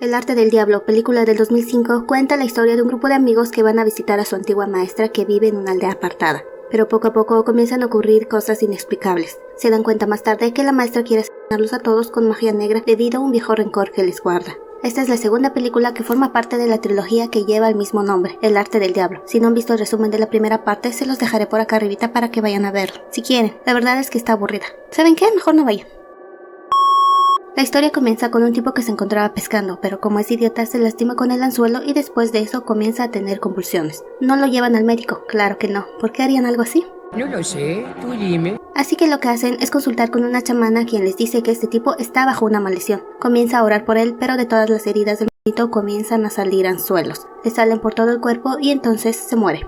El arte del diablo, película del 2005, cuenta la historia de un grupo de amigos que van a visitar a su antigua maestra que vive en una aldea apartada. Pero poco a poco comienzan a ocurrir cosas inexplicables. Se dan cuenta más tarde que la maestra quiere asesinarlos a todos con magia negra debido a un viejo rencor que les guarda. Esta es la segunda película que forma parte de la trilogía que lleva el mismo nombre, El arte del diablo. Si no han visto el resumen de la primera parte, se los dejaré por acá arribita para que vayan a verlo. Si quieren, la verdad es que está aburrida. ¿Saben qué? Mejor no vayan. La historia comienza con un tipo que se encontraba pescando, pero como es idiota se lastima con el anzuelo y después de eso comienza a tener convulsiones. No lo llevan al médico, claro que no. ¿Por qué harían algo así? No lo sé, tú dime. Así que lo que hacen es consultar con una chamana quien les dice que este tipo está bajo una maldición. Comienza a orar por él, pero de todas las heridas del maldito comienzan a salir anzuelos. Le salen por todo el cuerpo y entonces se muere.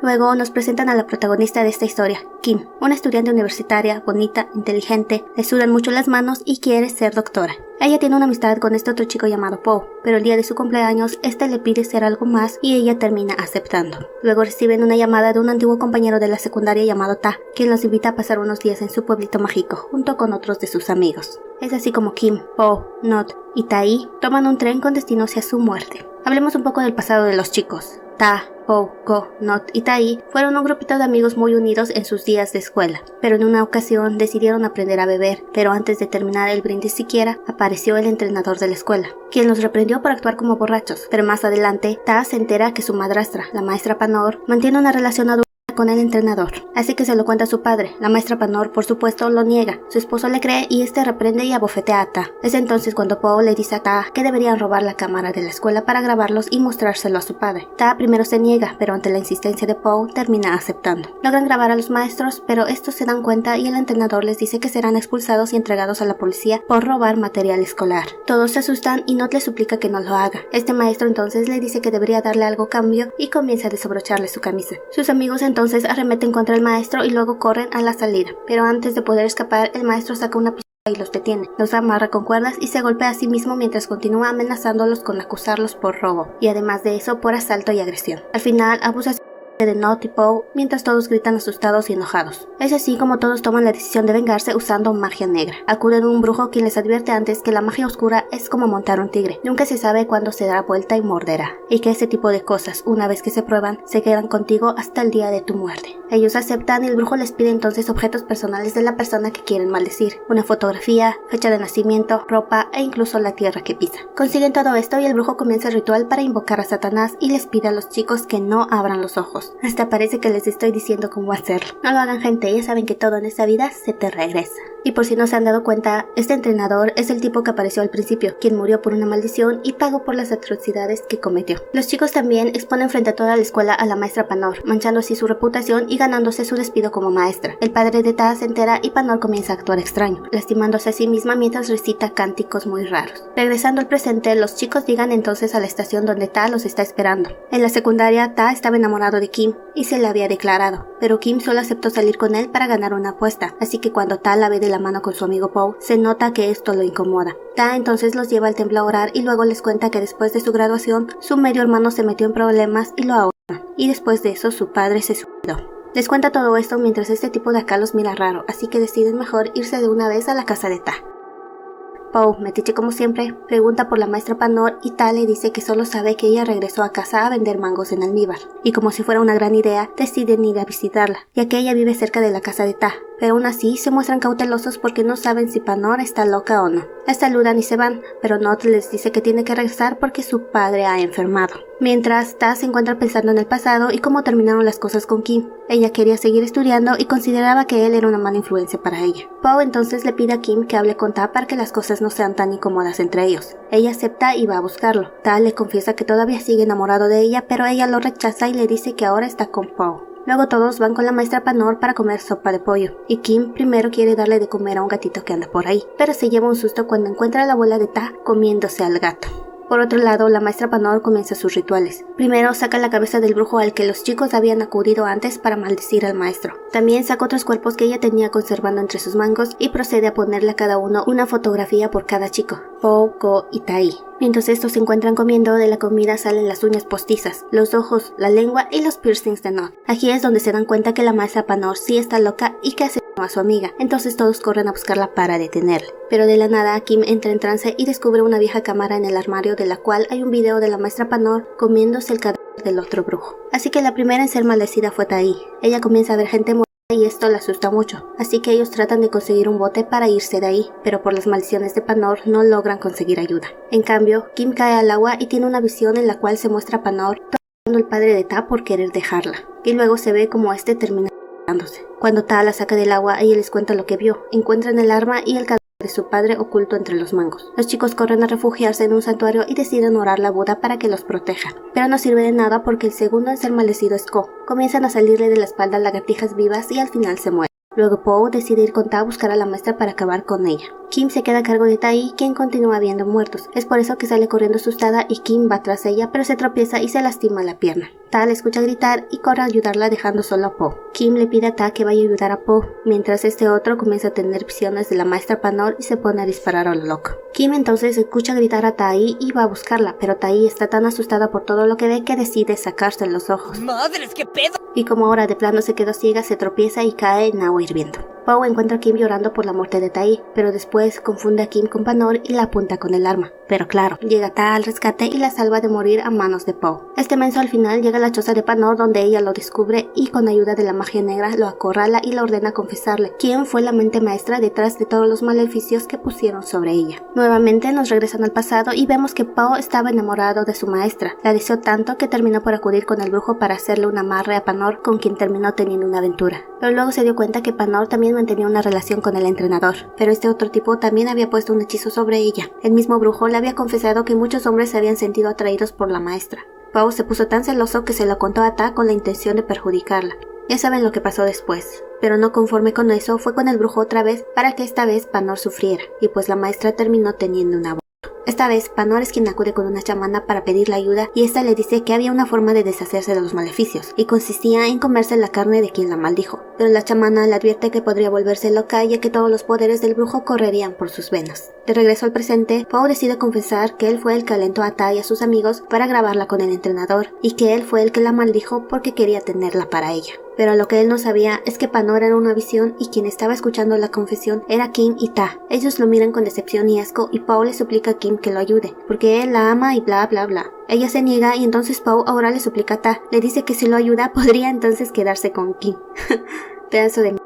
Luego nos presentan a la protagonista de esta historia, Kim, una estudiante universitaria, bonita, inteligente, le sudan mucho las manos y quiere ser doctora. Ella tiene una amistad con este otro chico llamado Poe, pero el día de su cumpleaños, este le pide ser algo más y ella termina aceptando. Luego reciben una llamada de un antiguo compañero de la secundaria llamado Ta, quien los invita a pasar unos días en su pueblito mágico, junto con otros de sus amigos. Es así como Kim, Poe, Not y Tai toman un tren con destino hacia su muerte. Hablemos un poco del pasado de los chicos. Ta, Poe, Ko, Not y Tai fueron un grupito de amigos muy unidos en sus días de escuela, pero en una ocasión decidieron aprender a beber, pero antes de terminar el brindis siquiera, apareció el entrenador de la escuela, quien los reprendió por actuar como borrachos, pero más adelante, Ta se entera que su madrastra, la maestra Panor, mantiene una relación adulta con el entrenador, así que se lo cuenta a su padre. La maestra Panor, por supuesto, lo niega. Su esposo le cree y este reprende y abofetea a Ta. Es entonces cuando Poe le dice a Ta que deberían robar la cámara de la escuela para grabarlos y mostrárselo a su padre. Ta primero se niega, pero ante la insistencia de Poe termina aceptando. Logran grabar a los maestros, pero estos se dan cuenta y el entrenador les dice que serán expulsados y entregados a la policía por robar material escolar. Todos se asustan y Not le suplica que no lo haga. Este maestro entonces le dice que debería darle algo a cambio y comienza a desabrocharle su camisa. Sus amigos entonces arremeten contra el maestro y luego corren a la salida, pero antes de poder escapar el maestro saca una pistola y los detiene, los amarra con cuerdas y se golpea a sí mismo mientras continúa amenazándolos con acusarlos por robo y además de eso por asalto y agresión. Al final abusa de Not y Poe mientras todos gritan asustados y enojados. Es así como todos toman la decisión de vengarse usando magia negra. Acuden a un brujo quien les advierte antes que la magia oscura es como montar un tigre. Nunca se sabe cuándo se dará vuelta y morderá. Y que ese tipo de cosas, una vez que se prueban, se quedan contigo hasta el día de tu muerte. Ellos aceptan y el brujo les pide entonces objetos personales de la persona que quieren maldecir. Una fotografía, fecha de nacimiento, ropa e incluso la tierra que pisa. Consiguen todo esto y el brujo comienza el ritual para invocar a Satanás y les pide a los chicos que no abran los ojos. Hasta parece que les estoy diciendo cómo hacerlo. No lo hagan, gente, ya saben que todo en esta vida se te regresa. Y por si no se han dado cuenta, este entrenador es el tipo que apareció al principio, quien murió por una maldición y pagó por las atrocidades que cometió. Los chicos también exponen frente a toda la escuela a la maestra Panor, manchando así su reputación y ganándose su despido como maestra. El padre de Ta se entera y Panor comienza a actuar extraño, lastimándose a sí misma mientras recita cánticos muy raros. Regresando al presente, los chicos llegan entonces a la estación donde Ta los está esperando. En la secundaria, Ta estaba enamorado de Kim y se le había declarado, pero Kim solo aceptó salir con él para ganar una apuesta, así que cuando Ta la ve de la mano con su amigo Poe, se nota que esto lo incomoda. Ta entonces los lleva al templo a orar y luego les cuenta que después de su graduación, su medio hermano se metió en problemas y lo ahorcaron, y después de eso su padre se suicidó. Les cuenta todo esto mientras este tipo de acá los mira raro, así que deciden mejor irse de una vez a la casa de Ta. Poe, metiche como siempre, pregunta por la maestra Panor y Ta le dice que solo sabe que ella regresó a casa a vender mangos en almíbar, y como si fuera una gran idea, deciden ir a visitarla, ya que ella vive cerca de la casa de Ta, pero aún así se muestran cautelosos porque no saben si Panor está loca o no. La saludan y se van, pero Not les dice que tiene que regresar porque su padre ha enfermado. Mientras, Ta se encuentra pensando en el pasado y cómo terminaron las cosas con Kim. Ella quería seguir estudiando y consideraba que él era una mala influencia para ella. Poe entonces le pide a Kim que hable con Ta para que las cosas no sean tan incómodas entre ellos. Ella acepta y va a buscarlo. Ta le confiesa que todavía sigue enamorado de ella, pero ella lo rechaza y le dice que ahora está con Poe. Luego todos van con la maestra Panor para comer sopa de pollo, y Kim primero quiere darle de comer a un gatito que anda por ahí, pero se lleva un susto cuando encuentra a la abuela de Ta comiéndose al gato. Por otro lado, la maestra Panor comienza sus rituales. Primero saca la cabeza del brujo al que los chicos habían acudido antes para maldecir al maestro. También saca otros cuerpos que ella tenía conservando entre sus mangos y procede a ponerle a cada uno una fotografía por cada chico. Po, Ko y Tai. Mientras estos se encuentran comiendo, de la comida salen las uñas postizas, los ojos, la lengua y los piercings de Nod. Aquí es donde se dan cuenta que la maestra Panor sí está loca y que asesinó a su amiga, entonces todos corren a buscarla para detenerla. Pero de la nada, Kim entra en trance y descubre una vieja cámara en el armario de la cual hay un video de la maestra Panor comiéndose el cadáver del otro brujo. Así que la primera en ser maldecida fue Tai. Ella comienza a ver gente muerta y esto la asusta mucho, así que ellos tratan de conseguir un bote para irse de ahí, pero por las maldiciones de Panor no logran conseguir ayuda. En cambio, Kim cae al agua y tiene una visión en la cual se muestra a Panor tocando al padre de Ta por querer dejarla, y luego se ve como este termina dándose. Cuando Ta la saca del agua, ella les cuenta lo que vio, encuentran el arma y el cadáver de su padre oculto entre los mangos. Los chicos corren a refugiarse en un santuario y deciden orar a Buda para que los proteja, pero no sirve de nada porque el segundo en ser maldecido es Ko. Comienzan a salirle de la espalda lagartijas vivas y al final se muere. Luego Po decide ir con Ta a buscar a la maestra para acabar con ella. Kim se queda a cargo de Tai, quien continúa viendo muertos. Es por eso que sale corriendo asustada y Kim va tras ella, pero se tropieza y se lastima la pierna. Ta la escucha gritar y corre a ayudarla dejando solo a Po. Kim le pide a Ta que vaya a ayudar a Po, mientras este otro comienza a tener visiones de la maestra Panor y se pone a disparar a lo loco. Kim entonces escucha gritar a Tai y va a buscarla, pero Tai está tan asustada por todo lo que ve que decide sacarse los ojos. ¡Madres, qué pedo! Y como ahora de plano se quedó ciega, se tropieza y cae en agua hirviendo. Po encuentra a Kim llorando por la muerte de Tai, pero después confunde a Kim con Panor y la apunta con el arma. Pero claro, llega Ta al rescate y la salva de morir a manos de Po. Este menso al final llega a la choza de Panor donde ella lo descubre y con ayuda de la magia negra lo acorrala y la ordena confesarle quién fue la mente maestra detrás de todos los maleficios que pusieron sobre ella. Nuevamente nos regresan al pasado y vemos que Po estaba enamorado de su maestra. La deseó tanto que terminó por acudir con el brujo para hacerle un amarre a Panor, con quien terminó teniendo una aventura. Pero luego se dio cuenta que Panor también mantenía una relación con el entrenador, pero este otro tipo también había puesto un hechizo sobre ella. El mismo brujo le había confesado que muchos hombres se habían sentido atraídos por la maestra. Po se puso tan celoso que se lo contó a Ta con la intención de perjudicarla. Ya saben lo que pasó después, pero no conforme con eso fue con el brujo otra vez para que esta vez Panor sufriera, y pues la maestra terminó teniendo una. Esta vez, Panor es quien acude con una chamana para pedirle ayuda y esta le dice que había una forma de deshacerse de los maleficios, y consistía en comerse la carne de quien la maldijo. Pero la chamana le advierte que podría volverse loca ya que todos los poderes del brujo correrían por sus venas. De regreso al presente, Po decide confesar que él fue el que alentó a Ta y a sus amigos para grabarla con el entrenador, y que él fue el que la maldijo porque quería tenerla para ella. Pero lo que él no sabía es que Panor era una visión y quien estaba escuchando la confesión era Kim y Ta. Ellos lo miran con decepción y asco y Po le suplica a Kim que lo ayude, porque él la ama y bla bla bla. Ella se niega y entonces Po ahora le suplica a Ta. Le dice que si lo ayuda podría entonces quedarse con Kim. Pedazo de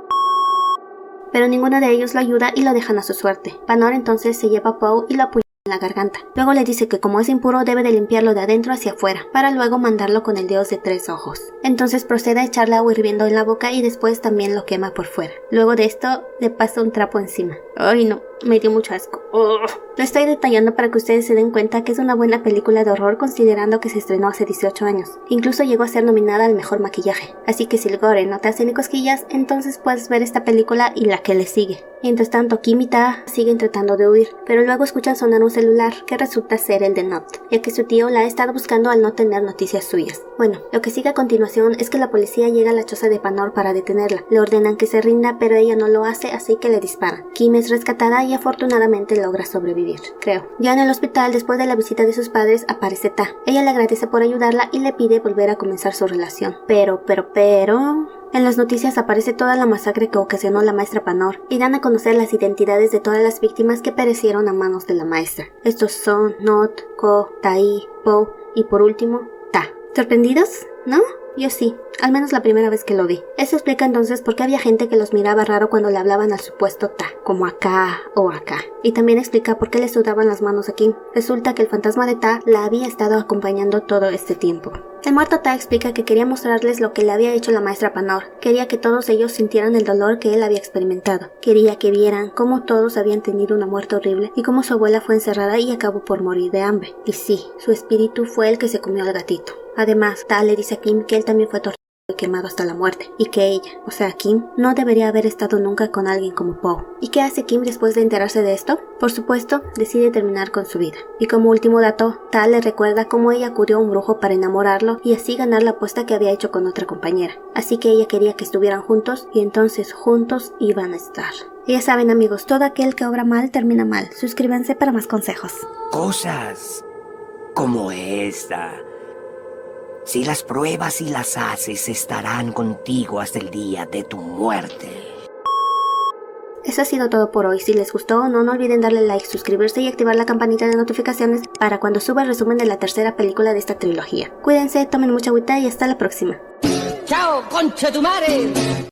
pero ninguno de ellos lo ayuda y lo dejan a su suerte. Panor entonces se lleva a Po y lo apuñala en la garganta. Luego le dice que como es impuro debe de limpiarlo de adentro hacia afuera, para luego mandarlo con el dios de 3 ojos. Entonces procede a echarle agua hirviendo en la boca y después también lo quema por fuera. Luego de esto le pasa un trapo encima. Ay no, me dio mucho asco. Lo estoy detallando para que ustedes se den cuenta que es una buena película de horror considerando que se estrenó hace 18 años. Incluso llegó a ser nominada al mejor maquillaje. Así que si el gore no te hace ni cosquillas, entonces puedes ver esta película y la que le sigue. Mientras tanto, Kim y Ta siguen tratando de huir, pero luego escuchan sonar un celular que resulta ser el de Nod, ya que su tío la ha estado buscando al no tener noticias suyas. Bueno, lo que sigue a continuación es que la policía llega a la choza de Panor para detenerla. Le ordenan que se rinda, pero ella no lo hace, así que le disparan. Kim es rescatada y afortunadamente logra sobrevivir, creo. Ya en el hospital, después de la visita de sus padres, aparece Ta. Ella le agradece por ayudarla y le pide volver a comenzar su relación. Pero... En las noticias aparece toda la masacre que ocasionó la maestra Panor y dan a conocer las identidades de todas las víctimas que perecieron a manos de la maestra. Estos son Nod, Ko, Tai, Po y por último, Ta. ¿Sorprendidos? ¿No? Yo sí, al menos la primera vez que lo vi. Eso explica entonces por qué había gente que los miraba raro cuando le hablaban al supuesto Ta, como acá o acá. Y también explica por qué le sudaban las manos a Kim. Resulta que el fantasma de Ta la había estado acompañando todo este tiempo. El muerto Ta explica que quería mostrarles lo que le había hecho la maestra Panor. Quería que todos ellos sintieran el dolor que él había experimentado. Quería que vieran cómo todos habían tenido una muerte horrible y cómo su abuela fue encerrada y acabó por morir de hambre. Y sí, su espíritu fue el que se comió al gatito. Además, Ta le dice a Kim que él también fue torturado y quemado hasta la muerte, y que ella, o sea Kim, no debería haber estado nunca con alguien como Po. ¿Y qué hace Kim después de enterarse de esto? Por supuesto, decide terminar con su vida. Y como último dato, Ta le recuerda cómo ella acudió a un brujo para enamorarlo y así ganar la apuesta que había hecho con otra compañera. Así que ella quería que estuvieran juntos y entonces juntos iban a estar. Y ya saben amigos, todo aquel que obra mal termina mal. Suscríbanse para más consejos. Cosas como esta, si las pruebas y las haces, estarán contigo hasta el día de tu muerte. Eso ha sido todo por hoy. Si les gustó, no olviden darle like, suscribirse y activar la campanita de notificaciones para cuando suba el resumen de la tercera película de esta trilogía. Cuídense, tomen mucha agüita y hasta la próxima. ¡Chao, concha tu madre!